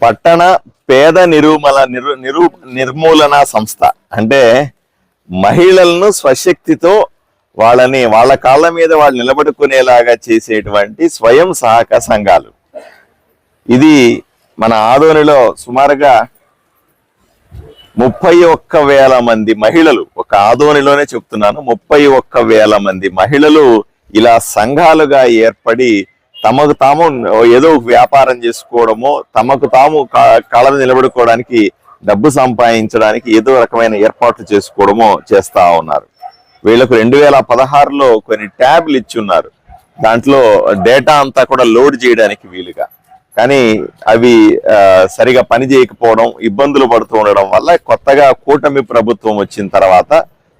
పట్టణ పేద నిర్మూలన సంస్థ అంటే మహిళలను స్వశక్తితో వాళ్ళ కాళ్ళ మీద వాళ్ళు నిలబడుకునేలాగా చేసేటువంటి స్వయం సహాయక సంఘాలు. ఇది మన ఆదోనిలో సుమారుగా 31,000 మంది మహిళలు, ఒక ఆదోనిలోనే చెప్తున్నాను, 31,000 మంది మహిళలు ఇలా సంఘాలుగా ఏర్పడి తమకు తాము ఏదో వ్యాపారం చేసుకోవడమో, తమకు తాము కాళ్ళ నిలబడుకోవడానికి, డబ్బు సంపాదించడానికి ఏదో రకమైన ఏర్పాట్లు చేసుకోవడమో చేస్తా ఉన్నారు. వీళ్ళకు 2016లో కొన్ని ట్యాబ్లు ఇచ్చి ఉన్నారు. దాంట్లో డేటా అంతా కూడా లోడ్ చేయడానికి వీలుగా, కానీ అవి సరిగా పని చేయకపోవడం, ఇబ్బందులు పడుతూ ఉండడం వల్ల కొత్తగా కూటమి ప్రభుత్వం వచ్చిన తర్వాత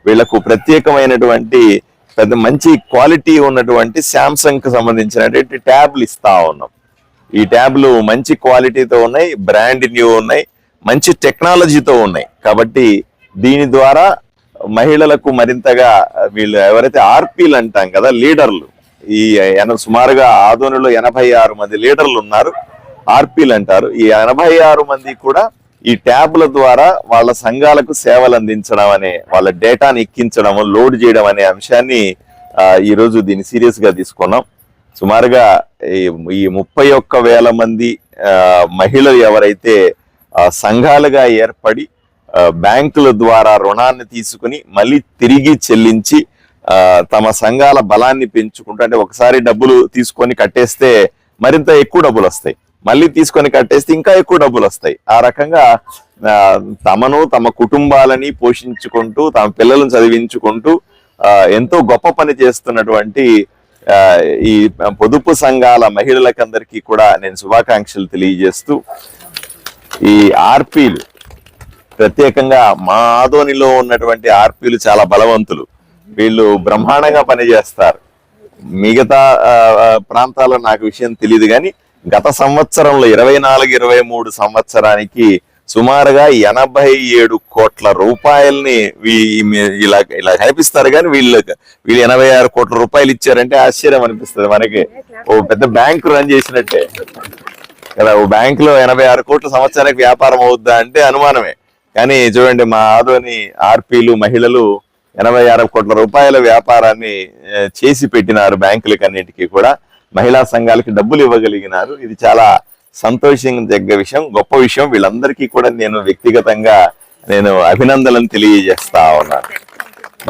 వీళ్లకు ప్రత్యేకమైనటువంటి పెద్ద మంచి క్వాలిటీ ఉన్నటువంటి శాంసంగ్ కు సంబంధించినటువంటి ట్యాబ్లు ఇస్తా ఉన్నాం. ఈ ట్యాబ్లు మంచి క్వాలిటీతో ఉన్నాయి, బ్రాండ్ న్యూ ఉన్నాయి, మంచి టెక్నాలజీతో ఉన్నాయి. కాబట్టి దీని ద్వారా మహిళలకు మరింతగా వీళ్ళు ఎవరైతే ఆర్పీలు అంటాం కదా, లీడర్లు, ఈ సుమారుగా ఆదోనిలో 86 మంది లీడర్లు ఉన్నారు, ఆర్పీలు అంటారు. ఈ 86 మంది కూడా ఈ ట్యాబ్ల ద్వారా వాళ్ళ సంఘాలకు సేవలు అందించడం అనే, వాళ్ళ డేటాని ఎక్కించడం, లోడ్ చేయడం అనే అంశాన్ని ఈ రోజు దీన్ని సీరియస్ గా తీసుకున్నాం. సుమారుగా ఈ 31,000 మంది మహిళలు ఎవరైతే సంఘాలుగా ఏర్పడి బ్యాంకుల ద్వారా రుణాన్ని తీసుకుని మళ్ళీ తిరిగి చెల్లించి తమ సంఘాల బలాన్ని పెంచుకుంటూ, అంటే ఒకసారి డబ్బులు తీసుకొని కట్టేస్తే మరింత ఎక్కువ డబ్బులు వస్తాయి, మళ్ళీ తీసుకొని కట్టేస్తే ఇంకా ఎక్కువ డబ్బులు వస్తాయి. ఆ రకంగా తమను, తమ కుటుంబాలని పోషించుకుంటూ, తమ పిల్లలను చదివించుకుంటూ ఎంతో గొప్ప పని చేస్తున్నటువంటి ఈ పొదుపు సంఘాల మహిళలకందరికీ కూడా నేను శుభాకాంక్షలు తెలియజేస్తూ, ఈ ఆర్పీలు ప్రత్యేకంగా మా ఆదోనిలో ఉన్నటువంటి ఆర్పీలు చాలా బలవంతులు. వీళ్ళు బ్రహ్మాండంగా పనిచేస్తారు. మిగతా ప్రాంతాల్లో నాకు విషయం తెలియదు, కానీ గత సంవత్సరంలో 24-23 సంవత్సరానికి సుమారుగా 87 కోట్ల రూపాయల్ని ఇలా కనిపిస్తారు, కానీ వీళ్ళు 86 కోట్ల రూపాయలు ఇచ్చారంటే ఆశ్చర్యం అనిపిస్తుంది మనకి. ఓ పెద్ద బ్యాంకు రన్ చేసినట్టే కదా. ఓ బ్యాంకులో 86 కోట్ల సంవత్సరానికి వ్యాపారం అవుద్దా అంటే అనుమానమే. కానీ చూడండి, మా ఆదోని ఆర్పీలు మహిళలు 86 కోట్ల రూపాయల వ్యాపారాన్ని చేసి పెట్టినారు. బ్యాంకులకి అన్నిటికీ కూడా మహిళా సంఘాలకి డబ్బులు ఇవ్వగలిగినారు. ఇది చాలా సంతోషించదగ్గ విషయం, గొప్ప విషయం. వీళ్ళందరికీ కూడా నేను వ్యక్తిగతంగా అభినందనలు తెలియజేస్తా ఉన్నాను.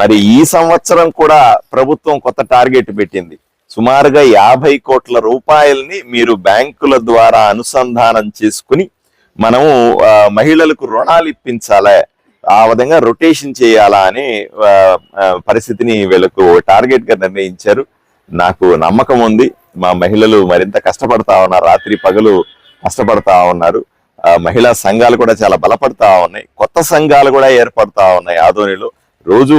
మరి ఈ సంవత్సరం కూడా ప్రభుత్వం కొత్త టార్గెట్ పెట్టింది. సుమారుగా 50 కోట్ల రూపాయలని మీరు బ్యాంకుల ద్వారా అనుసంధానం చేసుకుని మనము మహిళలకు రుణాలు ఇప్పించాలా, ఆ విధంగా రొటేషన్ చేయాలా అనే పరిస్థితిని వీళ్ళకు టార్గెట్ గా నిర్ణయించారు. నాకు నమ్మకం ఉంది, మా మహిళలు మరింత కష్టపడతా ఉన్నారు, రాత్రి పగలు కష్టపడతా ఉన్నారు. మహిళా సంఘాలు కూడా చాలా బలపడతా ఉన్నాయి, కొత్త సంఘాలు కూడా ఏర్పడతా ఉన్నాయి. ఆదోనిలో రోజు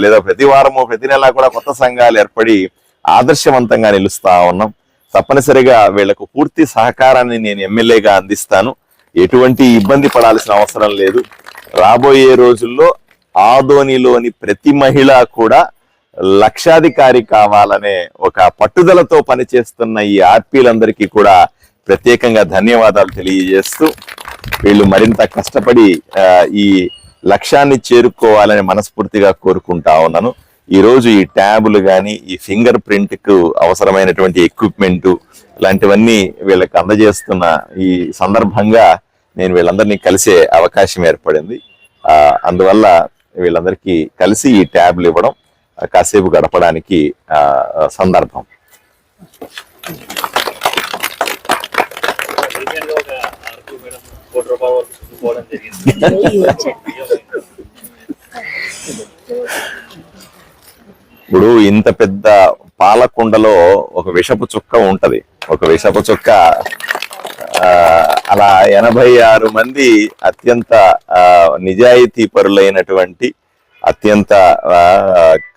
లేదా ప్రతి వారము, ప్రతి నెల కూడా కొత్త సంఘాలు ఏర్పడి ఆదర్శవంతంగా నిలుస్తా ఉన్నాం. తప్పనిసరిగా వీళ్లకు పూర్తి సహకారాన్ని నేను ఎమ్మెల్యేగా అందిస్తాను. ఎటువంటి ఇబ్బంది పడాల్సిన అవసరం లేదు. రాబోయే రోజుల్లో ఆదోనిలోని ప్రతి మహిళ కూడా లక్షాధికారి కావాలనే ఒక పట్టుదలతో పనిచేస్తున్న ఈ ఆర్పీలందరికీ కూడా ప్రత్యేకంగా ధన్యవాదాలు తెలియజేస్తూ, వీళ్ళు మరింత కష్టపడి ఈ లక్ష్యాన్ని చేరుకోవాలని మనస్ఫూర్తిగా కోరుకుంటా ఉన్నాను. ఈ రోజు ఈ ట్యాబులు కానీ, ఈ ఫింగర్ ప్రింట్ కు అవసరమైనటువంటి ఎక్విప్మెంట్ ఇలాంటివన్నీ వీళ్ళకి అందజేస్తున్న ఈ సందర్భంగా నేను వీళ్ళందరినీ కలిసే అవకాశం ఏర్పడింది. అందువల్ల వీళ్ళందరికీ కలిసి ఈ ట్యాబ్లు ఇవ్వడం కాసేపు గడపడానికి సందర్భం. ఇప్పుడు ఇంత పెద్ద పాలకుండలో ఒక విషపు చుక్క ఉంటది, ఒక విషపు చుక్క. అలా 86 మంది అత్యంత నిజాయితీ పరులైనటువంటి, అత్యంత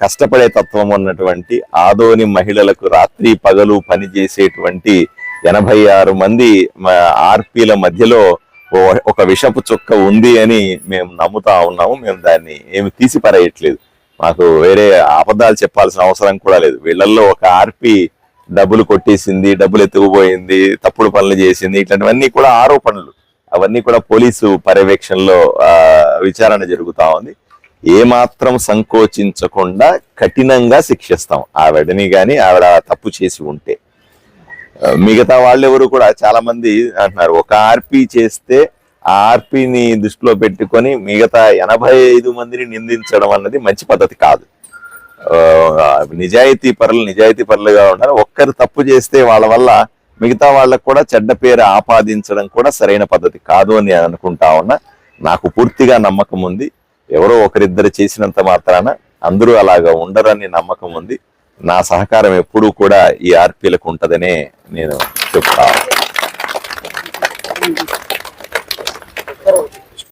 కష్టపడే తత్వం ఉన్నటువంటి ఆదోని మహిళలకు రాత్రి పగలు పనిచేసేటువంటి 86 మంది ఆర్పీల మధ్యలో ఒక విషపు చుక్క ఉంది అని మేము నమ్ముతా ఉన్నాము. మేము దాన్ని ఏమి తీసి పారేయట్లేదు. మాకు వేరే అబద్ధాలు చెప్పాల్సిన అవసరం కూడా లేదు. వీళ్ళల్లో ఒక ఆర్పీ డబ్బులు కొట్టేసింది, డబ్బులు ఎత్తుకుపోయింది, తప్పుడు పనులు చేసింది, ఇట్లాంటివన్నీ కూడా ఆరోపణలు. అవన్నీ కూడా పోలీసు పర్యవేక్షణలో విచారణ జరుగుతా ఉంది. ఏమాత్రం సంకోచించకుండా కఠినంగా శిక్షిస్తాం ఆవిడని గాని, ఆవిడ తప్పు చేసి ఉంటే. మిగతా వాళ్ళెవరు కూడా చాలా మంది అంటున్నారు, ఒక ఆర్పీ చేస్తే ఆ ఆర్పీని దృష్టిలో పెట్టుకొని మిగతా 85 మందిని నిందించడం అన్నది మంచి పద్ధతి కాదు. నిజాయితీ పరులుగా ఉన్నారు. ఒక్కరు తప్పు చేస్తే వాళ్ళ వల్ల మిగతా వాళ్ళకు కూడా చెడ్డ పేరు ఆపాదించడం కూడా సరైన పద్ధతి కాదు అని అనుకుంటా ఉన్నా. నాకు పూర్తిగా నమ్మకం ఉంది, ఎవరో ఒకరిద్దరు చేసినంత మాత్రాన అందరూ అలాగా ఉండరని నమ్మకం ఉంది. నా సహకారం ఎప్పుడూ కూడా ఈ ఆర్పీలకు ఉంటదనే నేను చెప్తా.